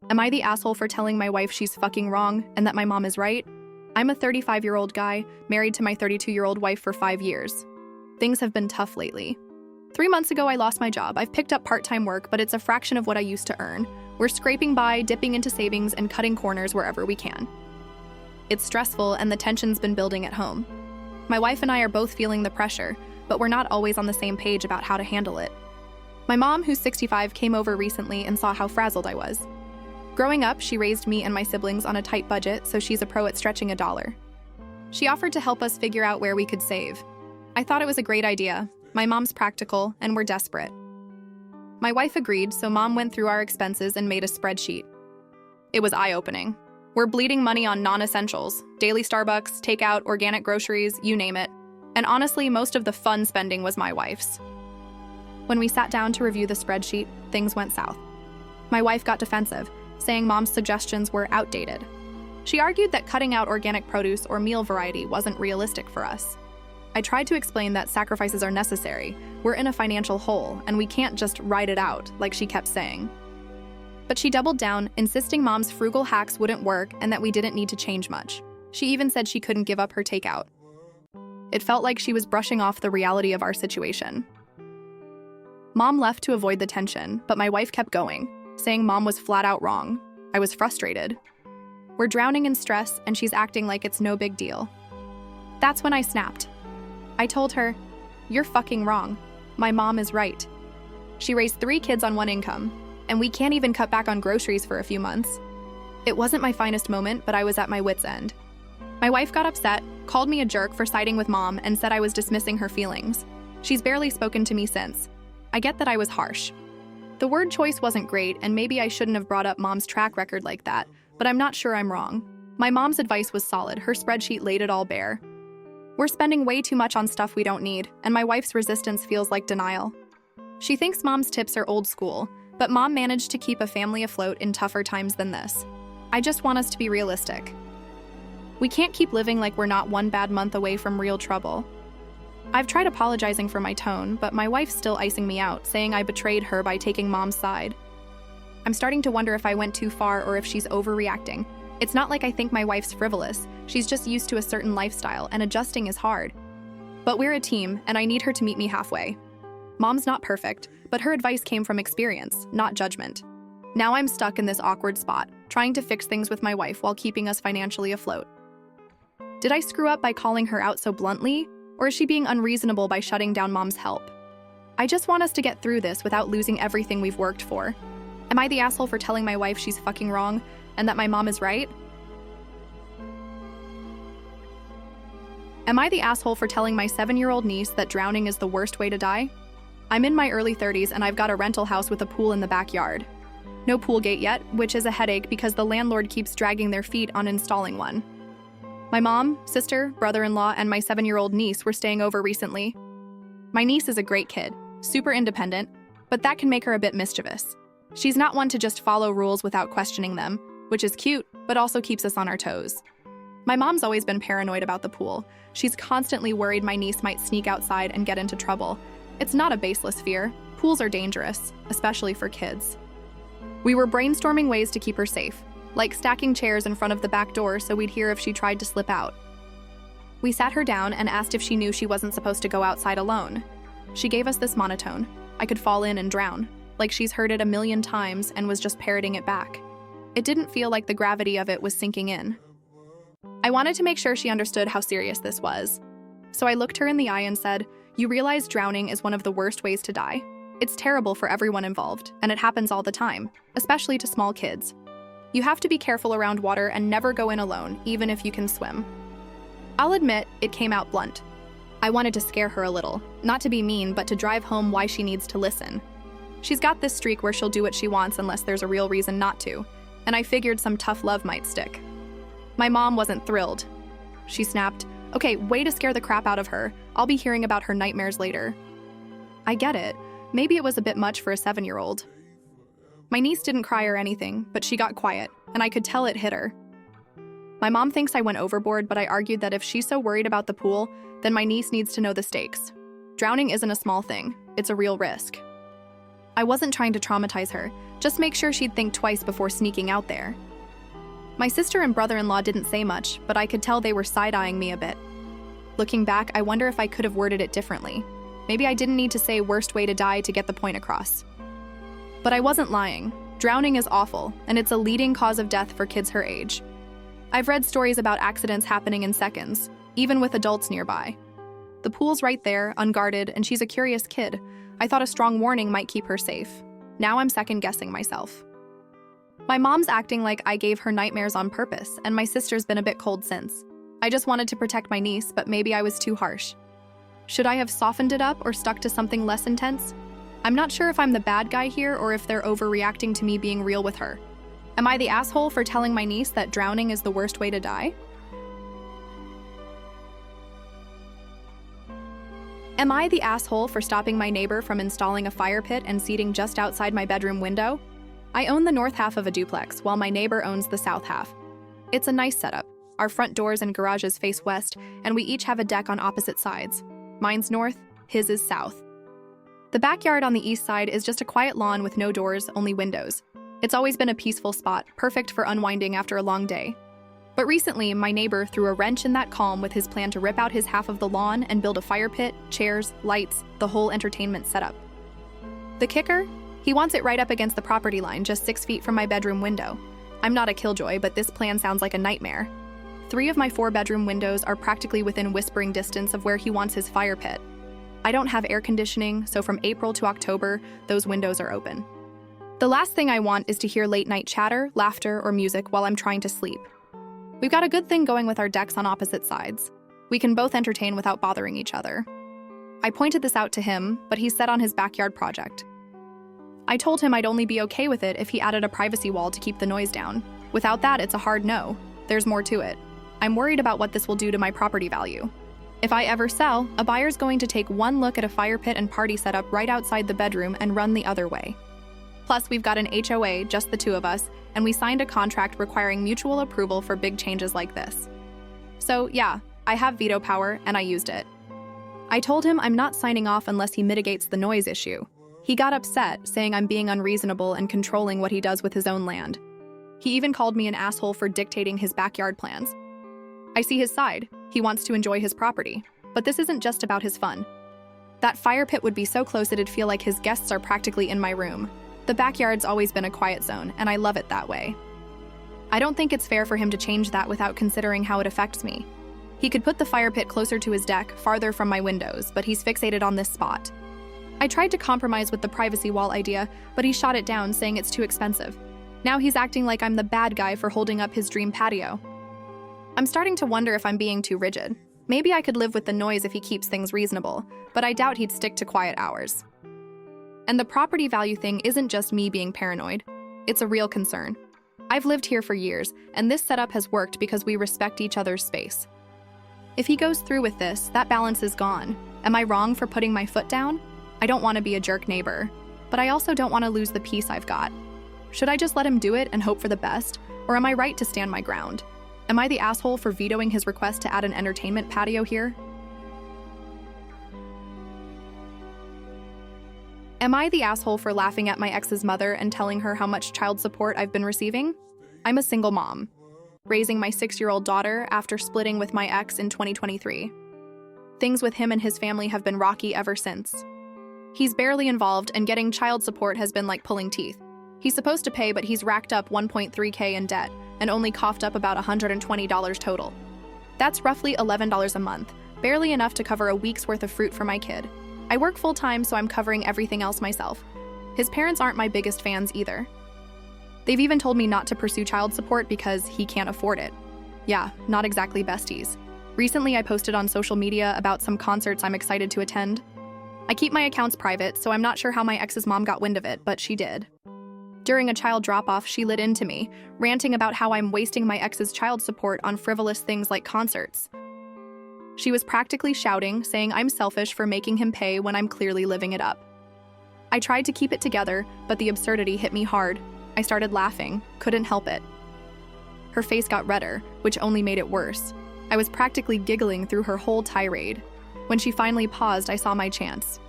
Am I the asshole for telling my wife she's fucking wrong and that my mom is right? I'm a 35-year-old guy, married to my 32-year-old wife for 5 years. Things have been tough lately. 3 months ago, I lost my job. I've picked up part-time work, but it's a fraction of what I used to earn. We're scraping by, dipping into savings, and cutting corners wherever we can. It's stressful, and the tension's been building at home. My wife and I are both feeling the pressure, but we're not always on the same page about how to handle it. My mom, who's 65, came over recently and saw how frazzled I was. Growing up, she raised me and my siblings on a tight budget, so she's a pro at stretching a dollar. She offered to help us figure out where we could save. I thought it was a great idea. My mom's practical, and we're desperate. My wife agreed, so Mom went through our expenses and made a spreadsheet. It was eye-opening. We're bleeding money on non-essentials, daily Starbucks, takeout, organic groceries, you name it. And honestly, most of the fun spending was my wife's. When we sat down to review the spreadsheet, things went south. My wife got defensive, saying Mom's suggestions were outdated. She argued that cutting out organic produce or meal variety wasn't realistic for us. I tried to explain that sacrifices are necessary. We're in a financial hole, and we can't just ride it out, like she kept saying. But she doubled down, insisting Mom's frugal hacks wouldn't work and that we didn't need to change much. She even said she couldn't give up her takeout. It felt like she was brushing off the reality of our situation. Mom left to avoid the tension, but my wife kept going, saying Mom was flat out wrong. I was frustrated. We're drowning in stress, and she's acting like it's no big deal. That's when I snapped. I told her, "You're fucking wrong. My mom is right. She raised 3 kids on 1 income, and we can't even cut back on groceries for a few months." It wasn't my finest moment, but I was at my wit's end. My wife got upset, called me a jerk for siding with Mom, and said I was dismissing her feelings. She's barely spoken to me since. I get that I was harsh. The word choice wasn't great, and maybe I shouldn't have brought up Mom's track record like that, but I'm not sure I'm wrong. My mom's advice was solid. Her spreadsheet laid it all bare. We're spending way too much on stuff we don't need, and my wife's resistance feels like denial. She thinks Mom's tips are old school, but Mom managed to keep a family afloat in tougher times than this. I just want us to be realistic. We can't keep living like we're not one bad month away from real trouble. I've tried apologizing for my tone, but my wife's still icing me out, saying I betrayed her by taking Mom's side. I'm starting to wonder if I went too far or if she's overreacting. It's not like I think my wife's frivolous. She's just used to a certain lifestyle, and adjusting is hard. But we're a team, and I need her to meet me halfway. Mom's not perfect, but her advice came from experience, not judgment. Now I'm stuck in this awkward spot, trying to fix things with my wife while keeping us financially afloat. Did I screw up by calling her out so bluntly, or is she being unreasonable by shutting down Mom's help? I just want us to get through this without losing everything we've worked for. Am I the asshole for telling my wife she's fucking wrong and that my mom is right? Am I the asshole for telling my 7-year-old niece that drowning is the worst way to die? I'm in my early 30s and I've got a rental house with a pool in the backyard. No pool gate yet, which is a headache because the landlord keeps dragging their feet on installing one. My mom, sister, brother-in-law, and my 7-year-old niece were staying over recently. My niece is a great kid, super independent, but that can make her a bit mischievous. She's not one to just follow rules without questioning them, which is cute, but also keeps us on our toes. My mom's always been paranoid about the pool. She's constantly worried my niece might sneak outside and get into trouble. It's not a baseless fear. Pools are dangerous, especially for kids. We were brainstorming ways to keep her safe, like stacking chairs in front of the back door so we'd hear if she tried to slip out. We sat her down and asked if she knew she wasn't supposed to go outside alone. She gave us this monotone. I could fall in and drown, like she's heard it a million times and was just parroting it back. It didn't feel like the gravity of it was sinking in. I wanted to make sure she understood how serious this was. So I looked her in the eye and said, "You realize drowning is one of the worst ways to die. It's terrible for everyone involved, and it happens all the time, especially to small kids. You have to be careful around water and never go in alone, even if you can swim." I'll admit, it came out blunt. I wanted to scare her a little, not to be mean, but to drive home why she needs to listen. She's got this streak where she'll do what she wants unless there's a real reason not to, and I figured some tough love might stick. My mom wasn't thrilled. She snapped, "Okay, way to scare the crap out of her. I'll be hearing about her nightmares later." I get it. Maybe it was a bit much for a 7-year-old. My niece didn't cry or anything, but she got quiet, and I could tell it hit her. My mom thinks I went overboard, but I argued that if she's so worried about the pool, then my niece needs to know the stakes. Drowning isn't a small thing. It's a real risk. I wasn't trying to traumatize her, Just make sure she'd think twice before sneaking out there. My sister and brother-in-law didn't say much, but I could tell they were side-eyeing me a bit. Looking back, I wonder if I could have worded it differently. Maybe I didn't need to say worst way to die to get the point across. But I wasn't lying. Drowning is awful, and it's a leading cause of death for kids her age. I've read stories about accidents happening in seconds, even with adults nearby. The pool's right there, unguarded, and she's a curious kid. I thought a strong warning might keep her safe. Now I'm second-guessing myself. My mom's acting like I gave her nightmares on purpose, and my sister's been a bit cold since. I just wanted to protect my niece, but maybe I was too harsh. Should I have softened it up or stuck to something less intense? I'm not sure if I'm the bad guy here or if they're overreacting to me being real with her. Am I the asshole for telling my niece that drowning is the worst way to die? Am I the asshole for stopping my neighbor from installing a fire pit and seating just outside my bedroom window? I own the north half of a duplex, while my neighbor owns the south half. It's a nice setup. Our front doors and garages face west, and we each have a deck on opposite sides. Mine's north, his is south. The backyard on the east side is just a quiet lawn with no doors, only windows. It's always been a peaceful spot, perfect for unwinding after a long day. But recently, my neighbor threw a wrench in that calm with his plan to rip out his half of the lawn and build a fire pit, chairs, lights, the whole entertainment setup. The kicker? He wants it right up against the property line, just 6 feet from my bedroom window. I'm not a killjoy, but this plan sounds like a nightmare. 3 of my 4 bedroom windows are practically within whispering distance of where he wants his fire pit. I don't have air conditioning, so from April to October, those windows are open. The last thing I want is to hear late-night chatter, laughter, or music while I'm trying to sleep. We've got a good thing going with our decks on opposite sides. We can both entertain without bothering each other. I pointed this out to him, but he's set on his backyard project. I told him I'd only be okay with it if he added a privacy wall to keep the noise down. Without that, it's a hard no. There's more to it. I'm worried about what this will do to my property value. If I ever sell, a buyer's going to take one look at a fire pit and party setup right outside the bedroom and run the other way. Plus, we've got an HOA, just the 2 of us, and we signed a contract requiring mutual approval for big changes like this. So yeah, I have veto power, and I used it. I told him I'm not signing off unless he mitigates the noise issue. He got upset, saying I'm being unreasonable and controlling what he does with his own land. He even called me an asshole for dictating his backyard plans. I see his side. He wants to enjoy his property. But this isn't just about his fun. That fire pit would be so close it'd feel like his guests are practically in my room. The backyard's always been a quiet zone, and I love it that way. I don't think it's fair for him to change that without considering how it affects me. He could put the fire pit closer to his deck, farther from my windows, but he's fixated on this spot. I tried to compromise with the privacy wall idea, but he shot it down, saying it's too expensive. Now he's acting like I'm the bad guy for holding up his dream patio. I'm starting to wonder if I'm being too rigid. Maybe I could live with the noise if he keeps things reasonable, but I doubt he'd stick to quiet hours. And the property value thing isn't just me being paranoid. It's a real concern. I've lived here for years, and this setup has worked because we respect each other's space. If he goes through with this, that balance is gone. Am I wrong for putting my foot down? I don't want to be a jerk neighbor, but I also don't want to lose the peace I've got. Should I just let him do it and hope for the best, or am I right to stand my ground? Am I the asshole for vetoing his request to add an entertainment patio here? Am I the asshole for laughing at my ex's mother and telling her how much child support I've been receiving? I'm a single mom, raising my 6-year-old daughter after splitting with my ex in 2023. Things with him and his family have been rocky ever since. He's barely involved, and getting child support has been like pulling teeth. He's supposed to pay, but he's racked up $1.3K in debt and only coughed up about $120 total. That's roughly $11 a month, barely enough to cover a week's worth of fruit for my kid. I work full-time, so I'm covering everything else myself. His parents aren't my biggest fans either. They've even told me not to pursue child support because he can't afford it. Yeah, not exactly besties. Recently, I posted on social media about some concerts I'm excited to attend. I keep my accounts private, so I'm not sure how my ex's mom got wind of it, but she did. During a child drop-off, she lit into me, ranting about how I'm wasting my ex's child support on frivolous things like concerts. She was practically shouting, saying I'm selfish for making him pay when I'm clearly living it up. I tried to keep it together, but the absurdity hit me hard. I started laughing, couldn't help it. Her face got redder, which only made it worse. I was practically giggling through her whole tirade. When she finally paused, I saw my chance.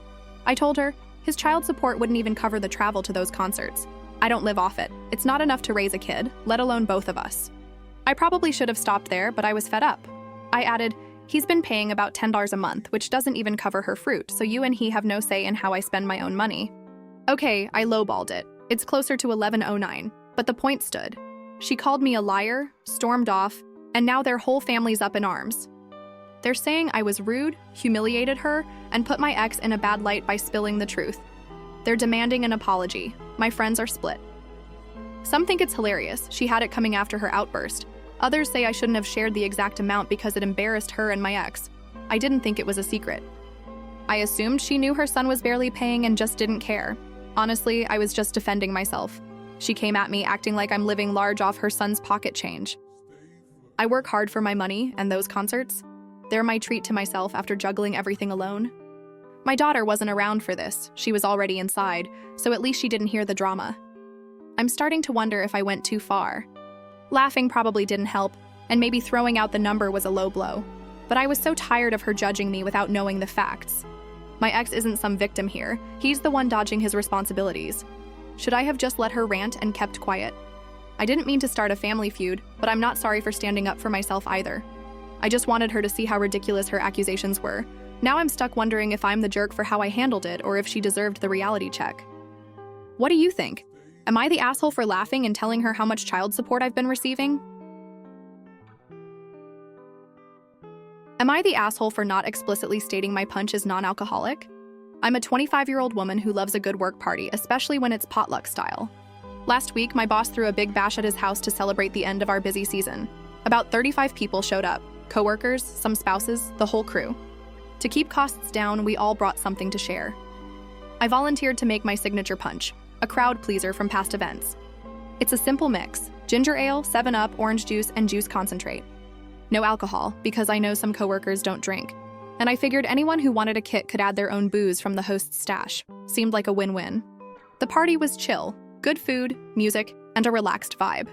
I told her his child support wouldn't even cover the travel to those concerts. I don't live off it. It's not enough to raise a kid, let alone both of us. I probably should have stopped there, but I was fed up. I added, he's been paying about $10 a month, which doesn't even cover her fruit, so you and he have no say in how I spend my own money. Okay, I lowballed it. It's closer to $11.09, but the point stood. She called me a liar, stormed off, and now their whole family's up in arms. They're saying I was rude, humiliated her, and put my ex in a bad light by spilling the truth. They're demanding an apology. My friends are split. Some think it's hilarious. She had it coming after her outburst. Others say I shouldn't have shared the exact amount because it embarrassed her and my ex. I didn't think it was a secret. I assumed she knew her son was barely paying and just didn't care. Honestly, I was just defending myself. She came at me acting like I'm living large off her son's pocket change. I work hard for my money and those concerts. They're my treat to myself after juggling everything alone. My daughter wasn't around for this. She was already inside, so at least she didn't hear the drama. I'm starting to wonder if I went too far. Laughing probably didn't help, and maybe throwing out the number was a low blow. But I was so tired of her judging me without knowing the facts. My ex isn't some victim here. He's the one dodging his responsibilities. Should I have just let her rant and kept quiet? I didn't mean to start a family feud, but I'm not sorry for standing up for myself either. I just wanted her to see how ridiculous her accusations were. Now I'm stuck wondering if I'm the jerk for how I handled it or if she deserved the reality check. What do you think? Am I the asshole for laughing and telling her how much child support I've been receiving? Am I the asshole for not explicitly stating my punch is non-alcoholic? I'm a 25-year-old woman who loves a good work party, especially when it's potluck style. Last week, my boss threw a big bash at his house to celebrate the end of our busy season. About 35 people showed up, coworkers, some spouses, the whole crew. To keep costs down, we all brought something to share. I volunteered to make my signature punch, a crowd pleaser from past events. It's a simple mix: ginger ale, 7-Up, orange juice, and juice concentrate. No alcohol, because I know some coworkers don't drink. And I figured anyone who wanted a kit could add their own booze from the host's stash. Seemed like a win-win. The party was chill, good food, music, and a relaxed vibe.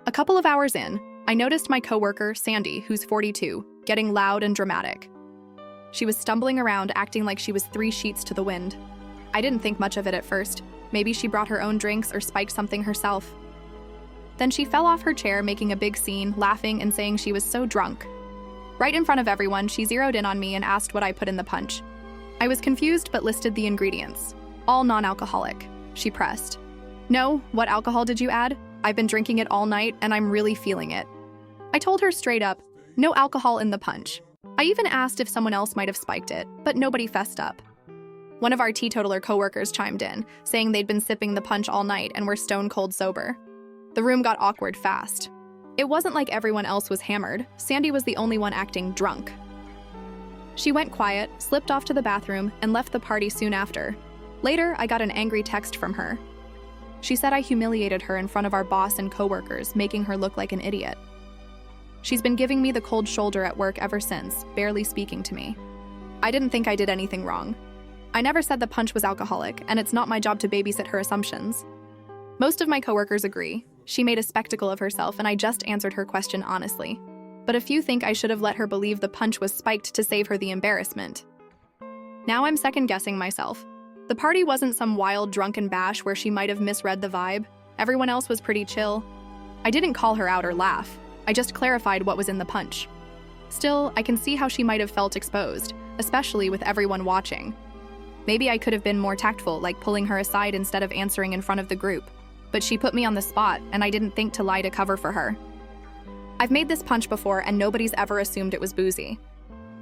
A couple of hours in, I noticed my coworker, Sandy, who's 42, getting loud and dramatic. She was stumbling around, acting like she was 3 sheets to the wind. I didn't think much of it at first. Maybe she brought her own drinks or spiked something herself. Then she fell off her chair, making a big scene, laughing and saying she was so drunk. Right in front of everyone, she zeroed in on me and asked what I put in the punch. I was confused but listed the ingredients. All non-alcoholic, she pressed. No, what alcohol did you add? I've been drinking it all night and I'm really feeling it. I told her straight up, no alcohol in the punch. I even asked if someone else might have spiked it, but nobody fessed up. One of our teetotaler coworkers chimed in, saying they'd been sipping the punch all night and were stone cold sober. The room got awkward fast. It wasn't like everyone else was hammered. Sandy was the only one acting drunk. She went quiet, slipped off to the bathroom, and left the party soon after. Later, I got an angry text from her. She said I humiliated her in front of our boss and coworkers, making her look like an idiot. She's been giving me the cold shoulder at work ever since, barely speaking to me. I didn't think I did anything wrong. I never said the punch was alcoholic, and it's not my job to babysit her assumptions. Most of my coworkers agree. She made a spectacle of herself, and I just answered her question honestly. But a few think I should have let her believe the punch was spiked to save her the embarrassment. Now I'm second-guessing myself. The party wasn't some wild drunken bash where she might have misread the vibe. Everyone else was pretty chill. I didn't call her out or laugh. I just clarified what was in the punch. Still, I can see how she might have felt exposed, especially with everyone watching. Maybe I could have been more tactful, like pulling her aside instead of answering in front of the group. But she put me on the spot, and I didn't think to lie to cover for her. I've made this punch before, and nobody's ever assumed it was boozy.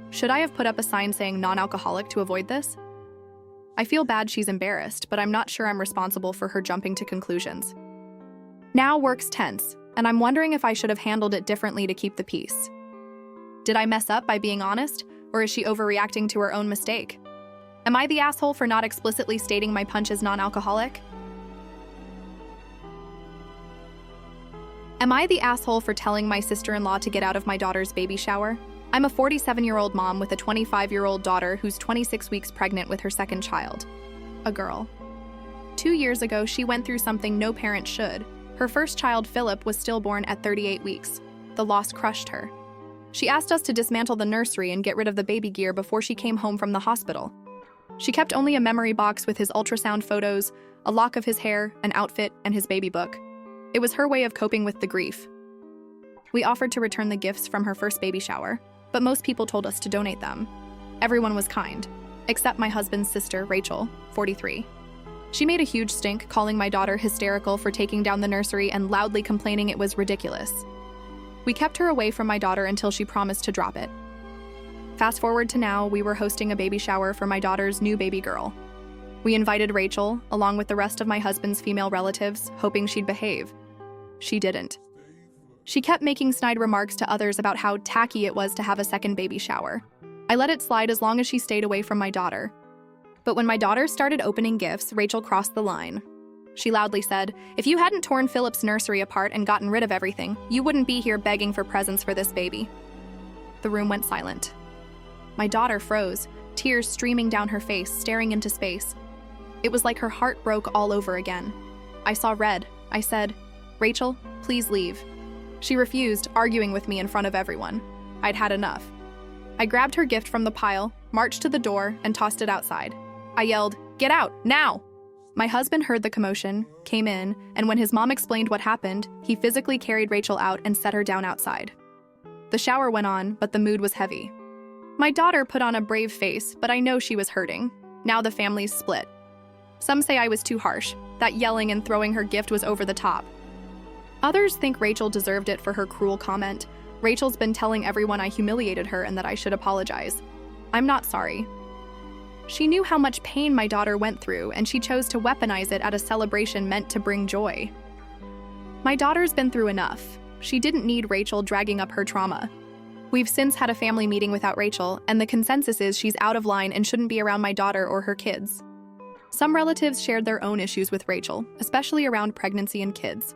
Should I have put up a sign saying non-alcoholic to avoid this? I feel bad she's embarrassed, but I'm not sure I'm responsible for her jumping to conclusions. Now work's tense, and I'm wondering if I should have handled it differently to keep the peace. Did I mess up by being honest, or is she overreacting to her own mistake? Am I the asshole for not explicitly stating my punch is non-alcoholic? Am I the asshole for telling my sister-in-law to get out of my daughter's baby shower? I'm a 47-year-old mom with a 25-year-old daughter who's 26 weeks pregnant with her second child, a girl. 2 years ago, she went through something no parent should. Her first child, Philip, was stillborn at 38 weeks. The loss crushed her. She asked us to dismantle the nursery and get rid of the baby gear before she came home from the hospital. She kept only a memory box with his ultrasound photos, a lock of his hair, an outfit, and his baby book. It was her way of coping with the grief. We offered to return the gifts from her first baby shower, but most people told us to donate them. Everyone was kind, except my husband's sister, Rachel, 43. She made a huge stink, calling my daughter hysterical for taking down the nursery and loudly complaining it was ridiculous. We kept her away from my daughter until she promised to drop it. Fast forward to now, we were hosting a baby shower for my daughter's new baby girl. We invited Rachel, along with the rest of my husband's female relatives, hoping she'd behave. She didn't. She kept making snide remarks to others about how tacky it was to have a second baby shower. I let it slide as long as she stayed away from my daughter. But when my daughter started opening gifts, Rachel crossed the line. She loudly said, "If you hadn't torn Philip's nursery apart and gotten rid of everything, you wouldn't be here begging for presents for this baby." The room went silent. My daughter froze, tears streaming down her face, staring into space. It was like her heart broke all over again. I saw red. I said, "Rachel, please leave." She refused, arguing with me in front of everyone. I'd had enough. I grabbed her gift from the pile, marched to the door, and tossed it outside. I yelled, "Get out, now!" My husband heard the commotion, came in, and when his mom explained what happened, he physically carried Rachel out and set her down outside. The shower went on, but the mood was heavy. My daughter put on a brave face, but I know she was hurting. Now the family's split. Some say I was too harsh, that yelling and throwing her gift was over the top. Others think Rachel deserved it for her cruel comment. Rachel's been telling everyone I humiliated her and that I should apologize. I'm not sorry. She knew how much pain my daughter went through, and she chose to weaponize it at a celebration meant to bring joy. My daughter's been through enough. She didn't need Rachel dragging up her trauma. We've since had a family meeting without Rachel, and the consensus is she's out of line and shouldn't be around my daughter or her kids. Some relatives shared their own issues with Rachel, especially around pregnancy and kids.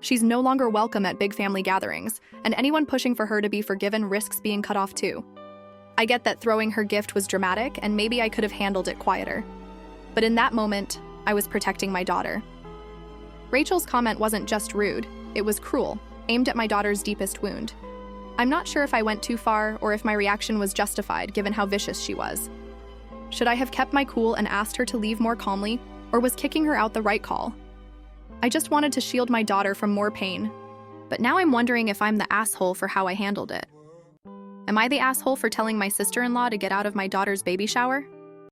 She's no longer welcome at big family gatherings, and anyone pushing for her to be forgiven risks being cut off too. I get that throwing her gift was dramatic, and maybe I could have handled it quieter. But in that moment, I was protecting my daughter. Rachel's comment wasn't just rude, it was cruel, aimed at my daughter's deepest wound. I'm not sure if I went too far or if my reaction was justified given how vicious she was. Should I have kept my cool and asked her to leave more calmly, or was kicking her out the right call? I just wanted to shield my daughter from more pain, but now I'm wondering if I'm the asshole for how I handled it. Am I the asshole for telling my sister-in-law to get out of my daughter's baby shower?